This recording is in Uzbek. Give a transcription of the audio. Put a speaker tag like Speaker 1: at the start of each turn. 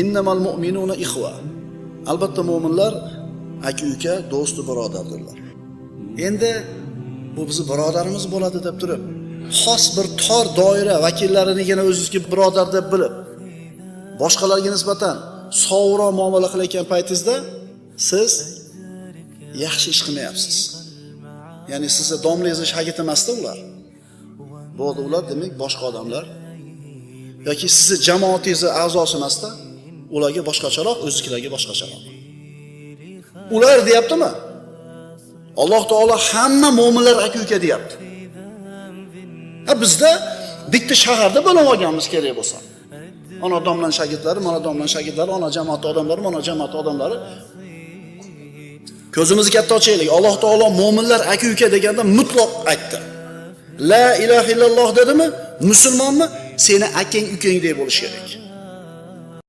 Speaker 1: innamal mu'minuna ikhwa. Albatta mu'minlar aka-uka, do'st, birodardirlar. Endi bu bizni birodarimiz bo'ladi deb turib, xos bir tor doira vakillarinigina o'zingizga birodar deb bilib, boshqalarga nisbatan sovg'roq muomala qilayotgan paytingizda siz yaxshi ish qilmayapsiz. Ya'ni sizni domlangizni shagird emasda ular. Bu ular demak boshqa odamlar yoki sizni jamoatingizni a'zosi emasda, ularga boshqacharoq, o'zingizlarga boshqacharoq. Ular deyaptimi? Alloh taolo hamma mu'minlar aka-uka deyapti. Bizda bitta shaharda bo'lib olganmiz kerak bo'lsa. Ana domlan shogirdlari, mana domlan shogirdlari, ana jamoat odamlari, mana jamoat odamlari. Ko'zimizni katta ochaylik. Alloh taolo mu'minlar aka-uka deganda mutlaq aytdi. La ilaha illalloh dedimi? Musulmonmi? Seni akang ukangdek bo'lish kerak.